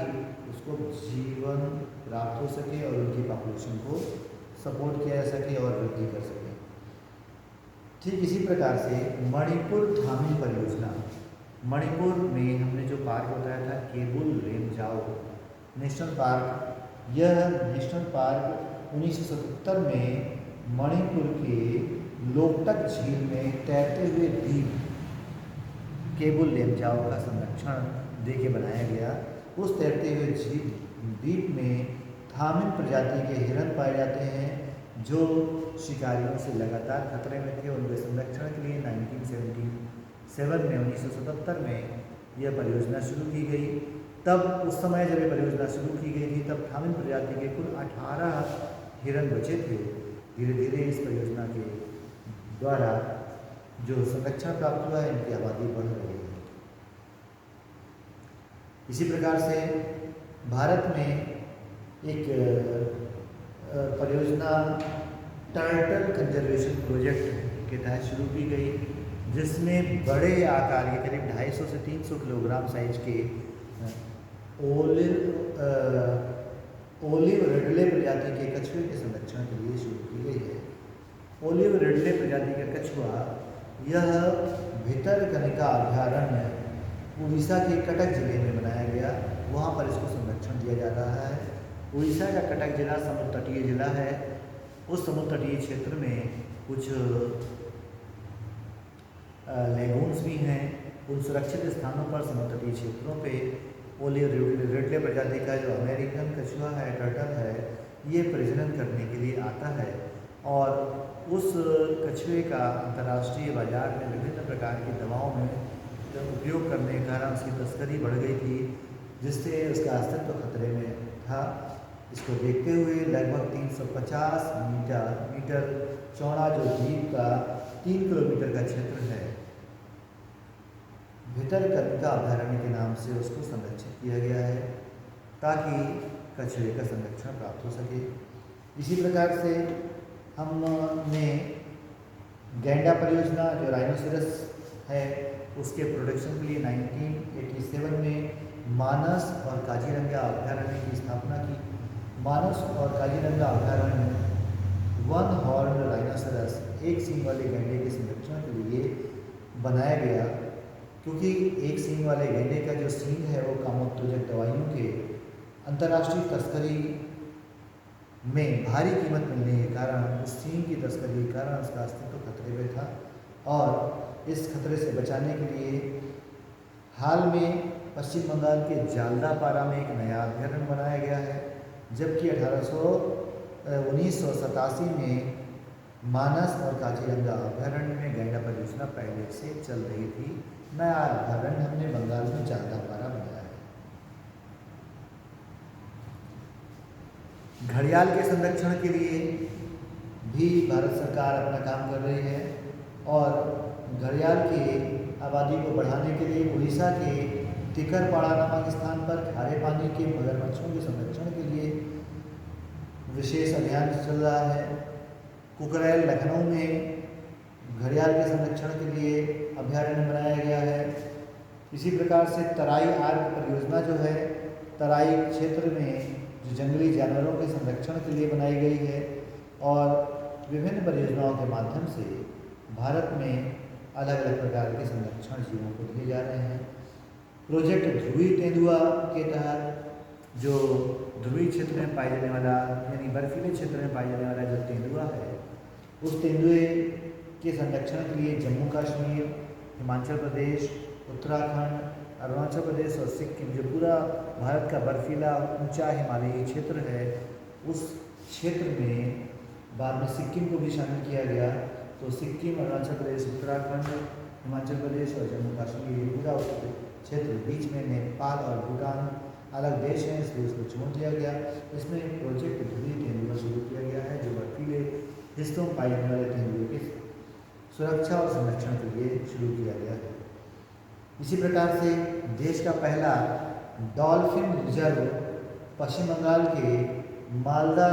उसको जीवन प्राप्त हो सके और उनकी पॉपुलेशन को सपोर्ट किया जा सके और वृद्धि कर सके। ठीक इसी प्रकार से मणिपुर धामी परियोजना, मणिपुर में हमने जो पार्क बताया था केबुल लेमजाओ नेशनल पार्क, यह नेशनल पार्क 1977 में मणिपुर के लोकटक झील में तैरते हुए द्वीप केबुल लेमजाओ का संरक्षण देके बनाया गया। उस तैरते हुए झील द्वीप में थामिन प्रजाति के हिरन पाए जाते हैं जो शिकारियों से लगातार खतरे में थे। उनके संरक्षण के लिए 1977 में यह परियोजना शुरू की गई। तब उस समय जब ये परियोजना शुरू की गई थी तब थामिन प्रजाति के कुल 18 हिरन बचे थे। धीरे धीरे इस परियोजना के द्वारा जो संरक्षण प्राप्त हुआ है, इनकी आबादी बढ़ रही है। इसी प्रकार से भारत में एक परियोजना टर्टल कंजर्वेशन प्रोजेक्ट के तहत शुरू की गई, जिसमें बड़े आकार के करीब 250 से 300 किलोग्राम साइज के ओलिव रिडले प्रजाति के कछुए के संरक्षण के लिए शुरू की गई है। ओलिव रिडले प्रजाति का कछुआ यह भितरकनिका अभ्यारण्य उड़ीसा के कटक जिले में बनाया गया, वहाँ पर इसको संरक्षण दिया जा रहा है। उड़ीसा का कटक जिला समुद्र तटीय जिला है। उस समुद्र तटीय क्षेत्र में कुछ लेगून्स भी हैं। उन सुरक्षित स्थानों पर समुद्र तटीय क्षेत्रों पे ओलिव रिडले प्रजाति का जो अमेरिकन कछुआ है, टर्टल है, ये प्रजनन करने के लिए आता है और उस कछुए का अंतर्राष्ट्रीय बाजार में विभिन्न प्रकार की दवाओं में उपयोग करने के कारण उसकी तस्करी बढ़ गई थी, जिससे उसका अस्तित्व खतरे में था। इसको देखते हुए लगभग 350 मीटर चौड़ा जो द्वीप का 3 किलोमीटर का क्षेत्र है, भितरकनिका अभ्यारण्य के नाम से उसको संरक्षित किया गया है, ताकि कछुए का संरक्षण प्राप्त हो सके। इसी प्रकार से हमने गैंडा परियोजना जो राइनोसेरस है, उसके प्रोटेक्शन के लिए 1987 में मानस और काजीरंगा अभ्यारण्य की स्थापना की। मानस और काजीरंगा अभ्यारण्य वन हॉर्न राइनोसेरस, एक सींग वाले गैंडे के संरक्षण के लिए बनाया गया, क्योंकि एक सींग वाले गैंडे का जो सींग है वो कामोत्तेजक दवाइयों के अंतर्राष्ट्रीय तस्करी में भारी कीमत मिलने के कारण, उस सींग की तस्करी के कारण उसका अस्तित्व खतरे में था। और इस खतरे से बचाने के लिए हाल में पश्चिम बंगाल के जालदापारा में एक नया अभ्यारण्य बनाया गया है, जबकि 1987 में मानस और काजीरंगा अभ्यारण्य में गैंडा परियोजना पहले से चल रही थी। नया अभ्यारण्य हमने बंगाल में जालदापारा बनाया है। घड़ियाल के संरक्षण के लिए भी भारत सरकार अपना काम कर रही है और घड़ियाल की आबादी को बढ़ाने के लिए उड़ीसा के तिकरपाड़ा नामक स्थान पर खारे पानी के मगरमच्छों के संरक्षण के लिए विशेष अभियान चल रहा है। कुकरैल लखनऊ में घड़ियाल के संरक्षण के लिए अभ्यारण्य बनाया गया है। इसी प्रकार से तराई आर्क परियोजना जो है, तराई क्षेत्र में जो जंगली जानवरों के संरक्षण के लिए बनाई गई है और विभिन्न परियोजनाओं के माध्यम से भारत में अलग अलग प्रकार के संरक्षण जीवों को दिए जा रहे हैं। प्रोजेक्ट ध्रुवी तेंदुआ के तहत जो ध्रुवी क्षेत्र में पाए जाने वाला, यानी बर्फीले क्षेत्र में पाए जाने वाला जो तेंदुआ है, उस तेंदुए के संरक्षण के लिए जम्मू कश्मीर, हिमाचल प्रदेश, उत्तराखंड, अरुणाचल प्रदेश और सिक्किम, जो पूरा भारत का बर्फीला ऊंचा हिमालयी क्षेत्र है, उस क्षेत्र में बाद में सिक्किम को भी शामिल किया गया। तो सिक्किम, अरुणाचल प्रदेश, उत्तराखंड, हिमाचल प्रदेश और जम्मू कश्मीर, ये पूरा क्षेत्र, बीच में नेपाल और भूटान अलग देश हैं, इसलिए उसको छोड़ दिया गया। इसमें प्रोजेक्ट ध्रुवी तेंदुआ शुरू किया गया है, जो बर्फीले हिस्सों में पाए जाने वाले तेंदुए की सुरक्षा और संरक्षण के लिए शुरू किया गया है। इसी प्रकार से देश का पहला डॉल्फिन रिजर्व पश्चिम बंगाल के मालदा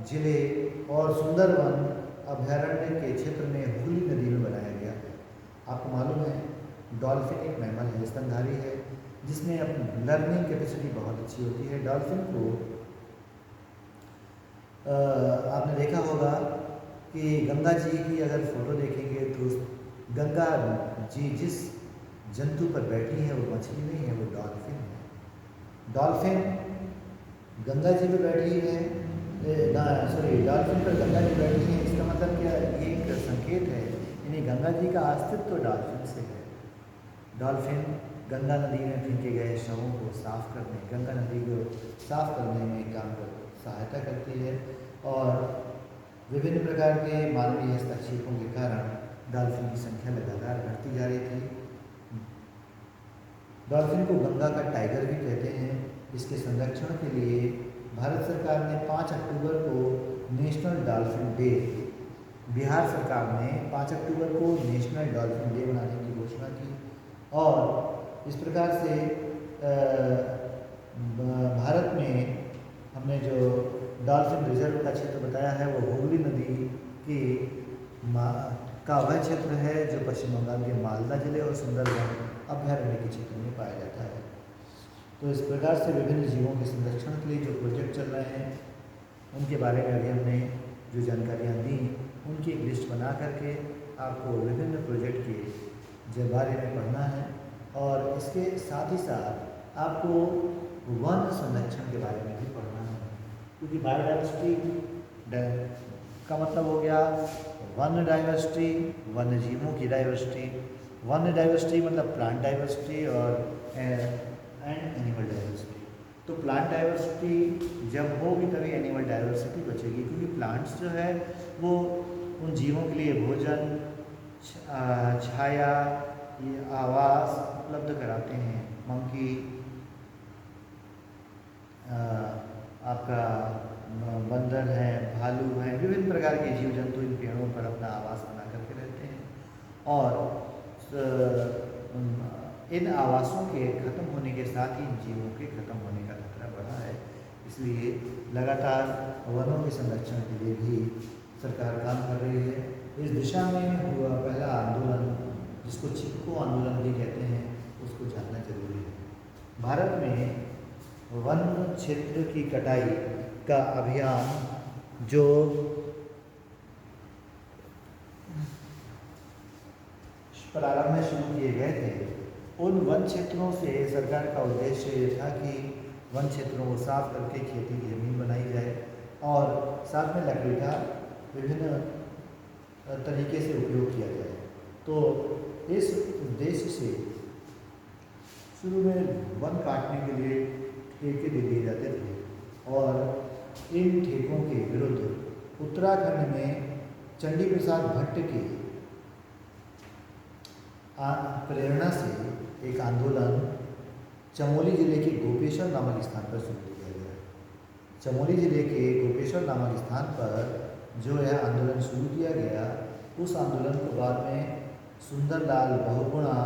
जिले और सुंदरवन अभयारण्य के क्षेत्र में हुगली नदी में बनाया गया है। आपको मालूम है डॉल्फिन एक मैमल है, स्तनधारी है, जिसमें अपनी लर्निंग कैपेसिटी बहुत अच्छी होती है। डॉल्फिन को आपने देखा होगा कि गंगा जी की अगर फोटो देखेंगे तो गंगा जी जिस जंतु पर बैठी है वो मछली नहीं है, वो डॉल्फिन है। डॉल्फिन गंगा जी पर बैठी है, डॉल्फिन पर गंगा जी बैठी है। इसका मतलब क्या, एक संकेत है, यानी गंगा जी का अस्तित्व तो डॉल्फिन से है। डॉल्फिन गंगा नदी में फेंके गए शवों को साफ करने, गंगा नदी को साफ करने में काम कर सहायता करती है और विभिन्न प्रकार के मानवीय हस्तक्षेपों के कारण डॉल्फिन की संख्या लगातार बढ़ती जा रही थी। डॉल्फिन को गंगा का टाइगर भी कहते हैं। इसके संरक्षण के लिए भारत सरकार ने 5 अक्टूबर को नेशनल डॉल्फिन डे, बिहार सरकार ने 5 अक्टूबर को नेशनल डॉल्फिन डे मनाने की घोषणा की और इस प्रकार से भारत में हमने जो डॉल्फिन रिजर्व का क्षेत्र बताया है वो हुगली नदी की का वह क्षेत्र है जो पश्चिम बंगाल के मालदा जिले और सुंदरवन अभयारण्य के क्षेत्र में पाया जाता है। तो इस प्रकार से विभिन्न जीवों के संरक्षण के लिए जो प्रोजेक्ट चल रहे हैं उनके बारे में अभी हमने जो जानकारियाँ दी उनकी एक लिस्ट बना करके आपको विभिन्न प्रोजेक्ट के बारे में पढ़ना है और इसके साथ ही साथ आपको वन संरक्षण के बारे में भी पढ़ना है, क्योंकि बायोडाइवर्सिटी का मतलब हो गया वन डाइवर्सिटी, वन्य जीवों की डाइवर्सिटी। वन डाइवर्सिटी मतलब प्लांट डाइवर्सिटी और एंड एनिमल डाइवर्सिटी। तो प्लांट डाइवर्सिटी जब होगी तभी एनिमल डाइवर्सिटी बचेगी, क्योंकि प्लांट्स जो है वो उन जीवों के लिए भोजन, छाया, आवास उपलब्ध कराते हैं। मंकी, आपका बंदर है, भालू है, विभिन्न प्रकार के जीव जंतु इन पेड़ों पर अपना आवास बना करके रहते हैं और इन आवासों के खत्म होने के साथ ही इन जीवों के खत्म होने का खतरा बढ़ा है। इसलिए लगातार वनों के संरक्षण के लिए भी सरकार काम कर रही है। इस दिशा में हुआ पहला आंदोलन, जिसको चिपको आंदोलन भी कहते हैं, उसको जानना जरूरी है। भारत में वन क्षेत्र की कटाई का अभियान जो प्रारंभ में शुरू किए गए थे, उन वन क्षेत्रों से सरकार का उद्देश्य ये था कि वन क्षेत्रों को साफ करके खेती की जमीन बनाई जाए और साथ में लकड़ी का विभिन्न तरीके से उपयोग किया जाए। तो इस उद्देश्य से शुरू में वन काटने के लिए ठेके दे दिए जाते थे और इन ठेकों के विरुद्ध उत्तराखंड में चंडी प्रसाद भट्ट की प्रेरणा से एक आंदोलन चमोली जिले के गोपेश्वर नामक स्थान पर शुरू किया गया। चमोली जिले के गोपेश्वर नामक स्थान पर जो यह आंदोलन शुरू किया गया, उस आंदोलन को बाद में सुंदरलाल बहुगुणा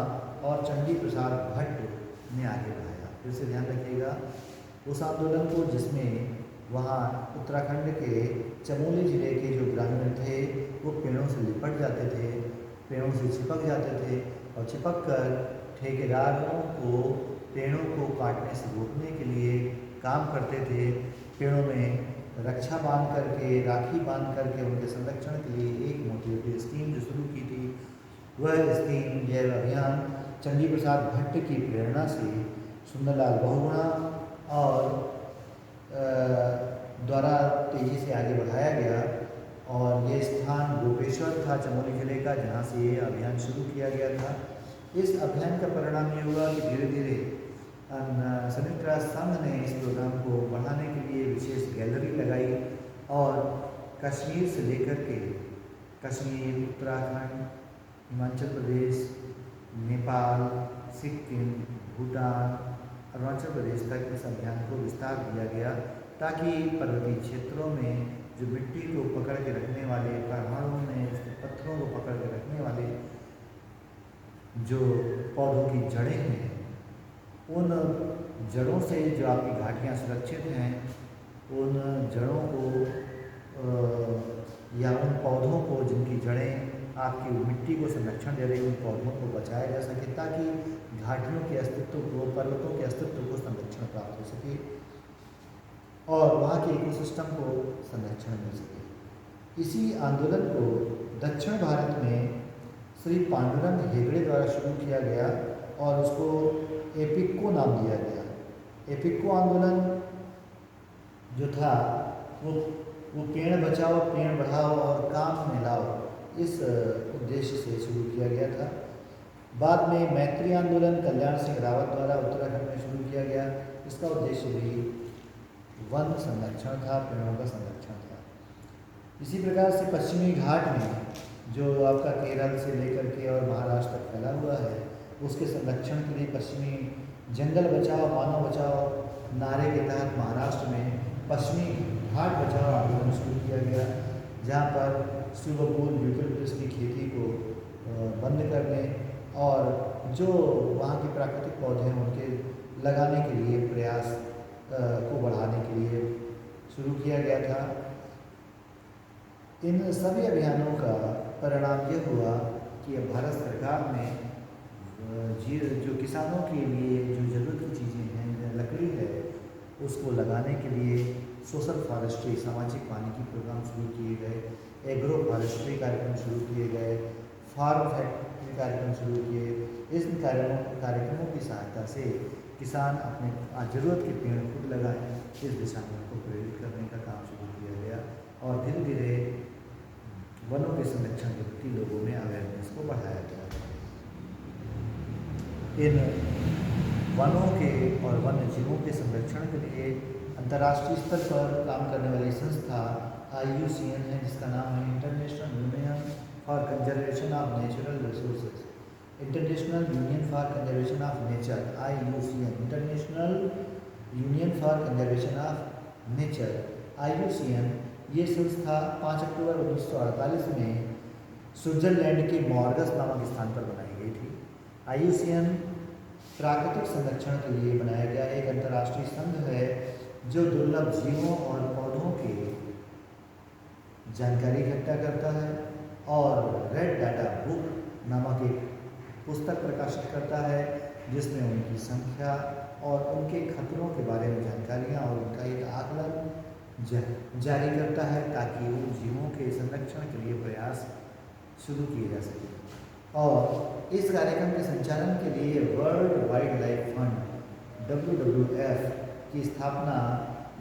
और चंडी प्रसाद भट्ट ने आगे बढ़ाया। फिर से ध्यान रखिएगा, उस आंदोलन को जिसमें वहाँ उत्तराखंड के चमोली जिले के जो ग्रामीण थे वो पेड़ों से लिपट जाते थे, पेड़ों से चिपक जाते थे और चिपक कर ठेकेदारों को पेड़ों को काटने से रोकने के लिए काम करते थे। पेड़ों में रक्षा बांध करके, राखी बांध करके उनके संरक्षण के लिए एक मोटिवेटिव स्कीम जो शुरू की थी, वह स्कीम यह अभियान चंडी प्रसाद भट्ट की प्रेरणा से सुंदरलाल बहुगुणा और द्वारा तेजी से आगे बढ़ाया गया और ये स्थान गोपेश्वर था चमोली जिले का, जहाँ से ये अभियान शुरू किया गया था। इस अभियान का परिणाम ये हुआ कि धीरे धीरे संयुक्त राष्ट्र संघ ने इस प्रोग्राम को बढ़ाने के लिए विशेष गैलरी लगाई और कश्मीर से लेकर के कश्मीर, उत्तराखंड, हिमाचल प्रदेश, नेपाल, सिक्किम, भूटान, अरुणाचल प्रदेश तक इस अभियान को विस्तार दिया गया ताकि पर्वतीय क्षेत्रों में जो मिट्टी को पकड़ के रखने वाले, पहाड़ों में पत्थरों को पकड़ के रखने वाले जो पौधों की जड़ें हैं, उन जड़ों से जो आपकी घाटियाँ सुरक्षित हैं, उन जड़ों को या उन पौधों को जिनकी जड़ें आपकी मिट्टी को संरक्षण दे रही, उन पौधों को बचाया जा सके ताकि घाटियों के अस्तित्व को, पर्वतों के अस्तित्व को संरक्षण प्राप्त हो सके और वहाँ के इकोसिस्टम को संरक्षण मिल सके। इसी आंदोलन को दक्षिण भारत में श्री पांडुरंग हेगड़े द्वारा शुरू किया गया और उसको एपिक्को नाम दिया गया। एपिक्को आंदोलन जो था वो पेड़ बचाओ, पेड़ बढ़ाओ और काम में लाओ, इस उद्देश्य से शुरू किया गया था। बाद में मैत्री आंदोलन कल्याण सिंह रावत द्वारा उत्तराखंड में शुरू किया गया। इसका उद्देश्य भी वन संरक्षण था, पेड़ों का संरक्षण था। इसी प्रकार से पश्चिमी घाट में जो आपका केरल से लेकर के और महाराष्ट्र तक फैला हुआ है, उसके संरक्षण के लिए पश्चिमी जंगल बचाओ मानव बचाओ नारे के तहत महाराष्ट्र में पश्चिमी घाट बचाओ आंदोलन शुरू किया गया, जहाँ पर सुबहपुर यूकेलिप्टस की खेती को बंद करने और जो वहाँ के प्राकृतिक पौधे हैं उनके लगाने के लिए प्रयास को बढ़ाने के लिए शुरू किया गया था। इन सभी अभियानों का परिणाम ये हुआ कि अब भारत सरकार ने जो किसानों के लिए जो ज़रूरत की चीज़ें हैं, लकड़ी है, उसको लगाने के लिए सोशल फॉरेस्ट्री, सामाजिक वानिकी प्रोग्राम शुरू किए गए, एग्रो फॉरेस्ट्री कार्यक्रम शुरू किए गए, फार्म फैक्ट्री कार्यक्रम शुरू किए। इन कार्यक्रमों की सहायता से किसान अपने ज़रूरत के पेड़ खुद लगाएं, इस दिशा में उनको प्रेरित करने का काम शुरू किया गया और धीरे धीरे वनों के संरक्षण के प्रति लोगों में अवेयरनेस को बढ़ाया गया। इन वनों के और वन्य जीवों के संरक्षण के लिए अंतर्राष्ट्रीय स्तर पर काम करने वाली संस्था IUCN है, जिसका नाम है international union for conservation of natural resources. International union for conservation of nature, IUCN, international union for conservation of nature, IUCN। ये संस्था 5 अक्टूबर 1948 में स्विट्जरलैंड के मॉर्गस नामक स्थान पर बनाई गई थी। IUCN प्राकृतिक संरक्षण के लिए बनाया गया एक अंतर्राष्ट्रीय संघ है जो दुर्लभ जीवों और पौधों की जानकारी इकट्ठा करता है और रेड डाटा बुक नामक एक पुस्तक प्रकाशित करता है, जिसमें उनकी संख्या और उनके खतरों के बारे में जानकारियाँ और उनका एक आकलन जारी करता है ताकि उन जीवों के संरक्षण के लिए प्रयास शुरू किए जा सके। और इस कार्यक्रम के संचालन के लिए world wild life fund WWF की स्थापना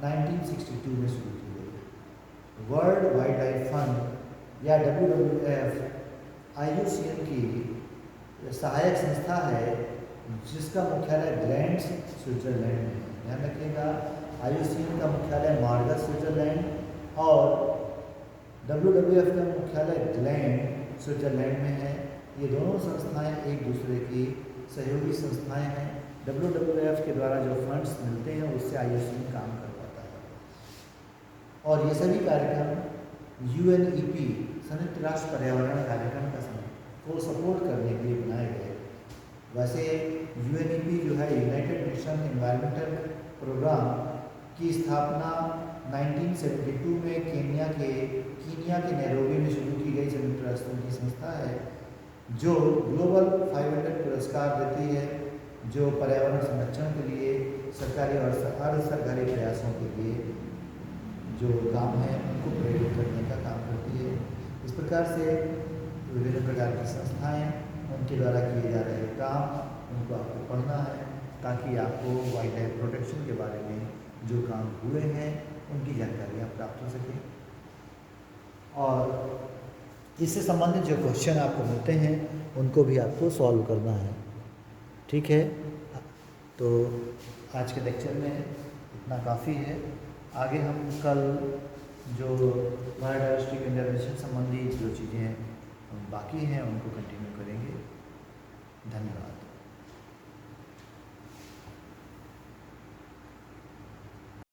1962 में शुरू की गई। वर्ल्ड वाइल्ड लाइफ फंड या WWF IUCN की सहायक संस्था है, जिसका मुख्यालय ग्लैंड स्विट्जरलैंड में है। ध्यान रखिएगा, IUCN का मुख्यालय मार्गस स्विट्जरलैंड और WWF का मुख्यालय ग्लैंड स्विट्जरलैंड में है। ये दोनों संस्थाएं एक दूसरे की सहयोगी संस्थाएं हैं। WWF के द्वारा जो फंड्स मिलते हैं उससे IUCN काम कर पाता है और ये सभी कार्यक्रम UNEP, संयुक्त राष्ट्र पर्यावरण कार्यक्रम को सपोर्ट करने के लिए बनाए गए। वैसे UNEP जो है यूनाइटेड नेशन एनवायरमेंटल प्रोग्राम की स्थापना 1972 में कीनिया के नैरोबी में शुरू की गई संयुक्त राष्ट्र की संस्था है, जो ग्लोबल 500 पुरस्कार देती है, जो पर्यावरण संरक्षण के लिए सरकारी और अर्ध सरकारी प्रयासों के लिए जो काम है उनको प्रेरित करने का काम करती है। इस प्रकार से विभिन्न प्रकार की संस्थाएं, उनके द्वारा किए जा रहे काम, उनको आपको पढ़ना है ताकि आपको वाइल्ड लाइफ प्रोटेक्शन के बारे में जो काम हुए हैं उनकी जानकारियाँ प्राप्त हो सके और इससे संबंधित जो क्वेश्चन आपको मिलते हैं उनको भी आपको सॉल्व करना है। ठीक है, तो आज के लेक्चर में इतना काफ़ी है। आगे हम कल